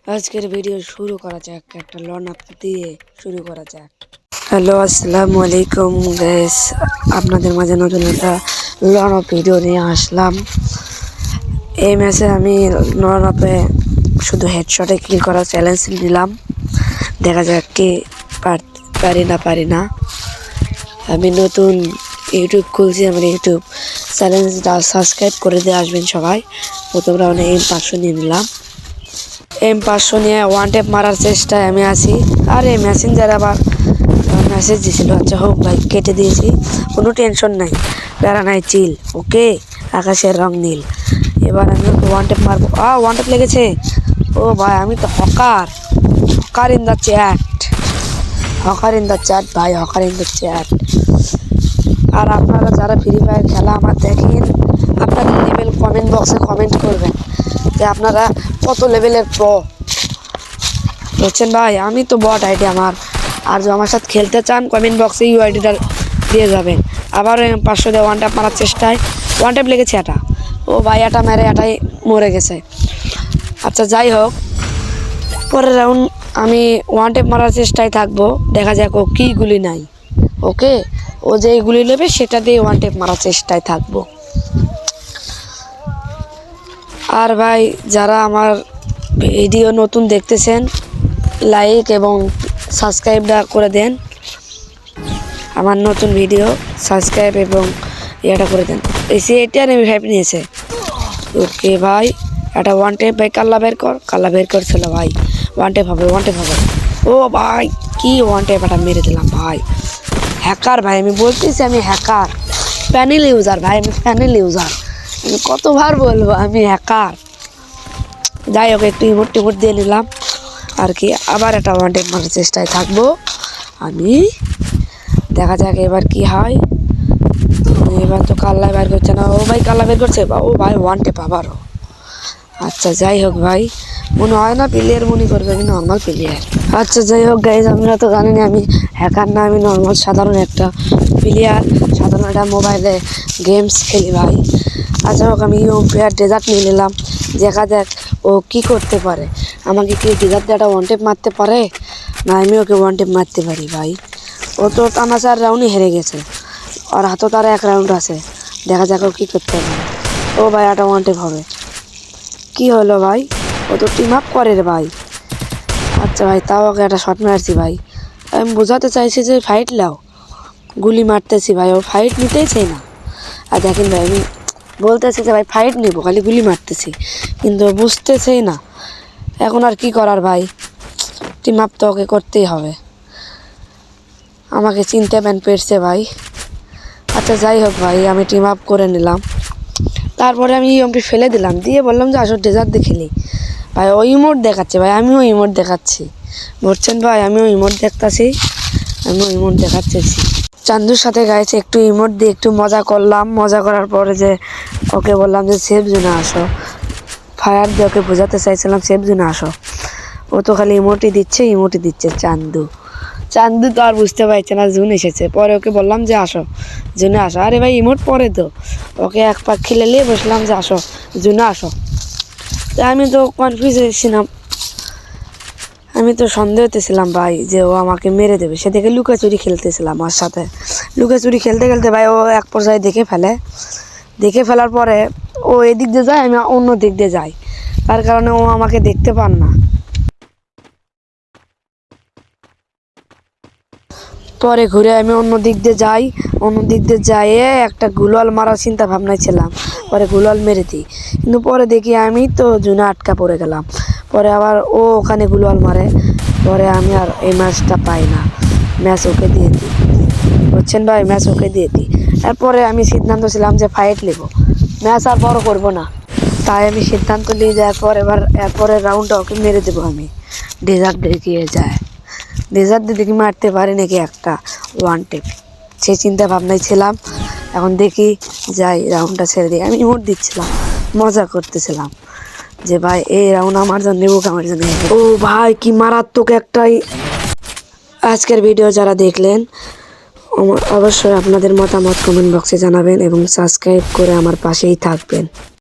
আজকের ভিডিও শুরু করা যাক, একটা লন আপ দিয়ে শুরু করা যাক। হ্যালো, আসসালামু আলাইকুম গাইস, আপনাদের মাঝে নতুন একটা লন আপ ভিডিও নিয়ে আসলাম। এই ম্যাচে আমি লন আপে শুধু হেডশটে কিল করা চ্যালেঞ্জ নিলাম। দেখা যাক কি পারি না। আমি নতুন ইউটিউব খুলছি, আমার ইউটিউব চ্যালেঞ্জটা সাবস্ক্রাইব করে দিয়ে আসবেন সবাই। প্রথম রাউন্ডে M500 নিয়ে নিলাম। M500 নিয়ে ওয়ান ট্যাপ মারার চেষ্টায় আমি আছি। আর এই মেসেঞ্জার আবার মেসেজ দিয়েছিল, আচ্ছা হোক ভাই, কেটে দিয়েছি, কোনো টেনশন নাই, প্যারা নাই, চিল। ওকে, আকাশের রং নীল। এবার আমি ওয়ান ট্যাপ মারবো। ওয়ান ট্যাপ লেগেছে। ও ভাই, আমি তো hawker in the chat, hawker in the chat ভাই, হকার ইন দ্য চ্যাট। আর আপনারা যারা ফ্রি ফায়ার খেলা আমার দেখেন, আপনাদের লেভেল কমেন্ট বক্সে কমেন্ট করবেন যে আপনারা কত লেভেলের প্রো বুঝছেন ভাই। আমি তো বট আইডি আমার, আর যে আমার সাথে খেলতে চান কমেন্ট বক্সে ইউআইডিটা দিয়ে যাবেন। আবার 500 দিয়ে ওয়ান ট্যাপ মারার চেষ্টায় ওয়ান ট্যাপ লেগেছে এটা। ও ভাই, এটা মেরে এটাই মরে গেছে। আচ্ছা যাই হোক, পরের রাউন্ড আমি ওয়ান ট্যাপ মারার চেষ্টায় থাকবো। দেখা যাক ও কী গুলি নাই। ওকে, ও যেই গুলি নেবে সেটা দিয়ে ওয়ান ট্যাপ মারার চেষ্টায় থাকবো। আর ভাই, যারা আমার ভিডিও নতুন দেখতেছেন, লাইক এবং সাবস্ক্রাইবটা করে দেন। আমার নতুন ভিডিও সাবস্ক্রাইব এবং এটা করে দেন। এসে এটা আমি ভাইপ নিয়েছে। ওকে ভাই, এটা ওয়ান ট্যাপ ভাই, কাল্লা বের করছিল ভাই। ওয়ান ট্যাপ হবে। ও ভাই, কি ওয়ান ট্যাপ এটা মেরে দিলাম ভাই। হ্যাকার ভাই, আমি বলতেছি আমি হ্যাকার, প্যানেল ইউজার ভাই, আমি প্যানেল ইউজার। আমি কতবার বলবো আমি হ্যাকার। যাই হোক, একটু ইমোট দিয়ে নিলাম আর কি। আবার একটা ওয়ান ট্যাপ মারার চেষ্টায় থাকবো আমি। দেখা যাক এবার কি হয়। এবার তো কাল্লা বের করছে না। ও ভাই, কাল্লা বের করছে। ও ভাই, ওয়ান ট্যাপ আবারও। আচ্ছা যাই হোক ভাই, মনে হয় না প্লেয়ার মনে করবে আমি নর্মাল প্লেয়ার। আচ্ছা যাই হোক গাইজ, আপনারা তো জানেন আমি হ্যাকার না, আমি নর্মাল সাধারণ একটা প্লেয়ার, সাধারণ একটা মোবাইলে গেমস খেলি ভাই। আচ্ছা হোক, আমি প্লেয়ার ডেজার্ট নিয়ে নিলাম। দেখা যাক ও কি করতে পারে। আমাকে কি ডেজার্ট দিয়ে একটা ওয়ান ট্যাপ মারতে পারে, না আমি ওকে ওয়ান ট্যাপ মারতে পারি ভাই। ও তো আমার 4 রাউন্ডই হেরে গেছে, আর হাতও তার 1 রাউন্ড আছে। দেখা যাক ও কী করতে পারে। ও ভাই, একটা ওয়ান ট্যাপ হবে। কি হলো ভাই, ও তো টিম আপ করে রে ভাই। আচ্ছা ভাই, তাও ওকে একটা শট মারছি ভাই। আমি বোঝাতে চাইছি যে ফাইট লাও, গুলি মারতেছি ভাই, ও ফাইট নিতেই চাই না। আর দেখেন ভাই, আমি বলতেছি যে ভাই ফাইট নেবো, খালি গুলি মারতেছি, কিন্তু বুঝতেছেই না। এখন আর কি করার ভাই, টিম আপ তো ওকে করতেই হবে। আমাকে চিনতে পেরেছে ভাই। আচ্ছা যাই হোক ভাই, আমি টিম আপ করে নিলাম। তারপরে আমি ইমটি ফেলে দিলাম, দিয়ে বললাম যে আসো ডেজার্ট দিয়ে খেলি ভাই। ও ইমোট দেখাচ্ছে ভাই, আমিও ইমোট দেখাচ্ছি, বুঝছেন ভাই। আমিও ইমোট দেখতেছি, আমিও ইমোট দেখাচ্ছি। চান্দুর সাথে গাইছে, একটু ইমোট দিয়ে একটু মজা করলাম। মজা করার পরে যে ওকে বললাম যে সেফ জোনে আসো, ফায়ার দিয়ে ওকে বোঝাতে চাইছিলাম সেফ জোনে আসো। ও তো খালি ইমোটি দিচ্ছে চান্দু তো আর বুঝতে পারছে না জুন এসেছে। পরে ওকে বললাম যে আসো জুনে আসো। আরে ভাই, ইমোট পরে তো। ওকে এক পাক খেলে নিয়ে বসলাম যে আসো জুনে আসো। তা আমি তো কনফিউজ হয়েছিলাম, আমি তো সন্দেহ হতেছিলাম ভাই যে ও আমাকে মেরে দেবে। সে দেখে লুকাচুরি খেলতেছিলাম আমার সাথে। লুকাচুরি খেলতে ভাই ও এক পর্যায়ে দেখে ফেলার পরে ও এদিক দিয়ে যায়, আমি অন্য দিক দিয়ে যাই, তার কারণে ও আমাকে দেখতে পান না। পরে ঘুরে আমি অন্য দিক দিয়ে যাইয়ে একটা গুলাল মারার চিন্তা ভাবনায় ছিলাম। পরে গুলাল মেরে দিই, কিন্তু পরে দেখি আমি তো জুনে আটকা পড়ে গেলাম। পরে আবার ও ওখানে গুলাল মারে, পরে আমি আর এই ম্যাচটা পাই না, ম্যাচ ওকে দিয়ে দিই, বুঝছেন ভাই, ম্যাচ ওকে দিয়ে দিই। এরপরে আমি সিদ্ধান্ত ছিলাম যে ফাইট নেব, ম্যাচ আর বড় করবো না। তাই আমি সিদ্ধান্ত নিয়ে যাওয়ার পর এরপরের রাউন্ডটা ওকে মেরে দেবো আমি। ডেজার্ট দেখিয়ে যায়, ডেজার্ট দিয়ে দেখি মারতে পারি নাকি একটা ওয়ান ট্যাপ, সেই চিন্তা ভাবনায় ছিলাম। এখন দেখি যাই, রাউন্ডটা ছেড়ে দিই। আমি ইমোট দিচ্ছিলাম, মজা করতেছিলাম যে ভাই এই রাউন্ড আমার জন্য নেবো, আমার জন্য। ও ভাই, কি মারাত্মক একটাই। আজকের ভিডিও যারা দেখলেন, অবশ্যই আপনাদের মতামত কমেন্ট বক্সে জানাবেন এবং সাবস্ক্রাইব করে আমার পাশেই থাকবেন।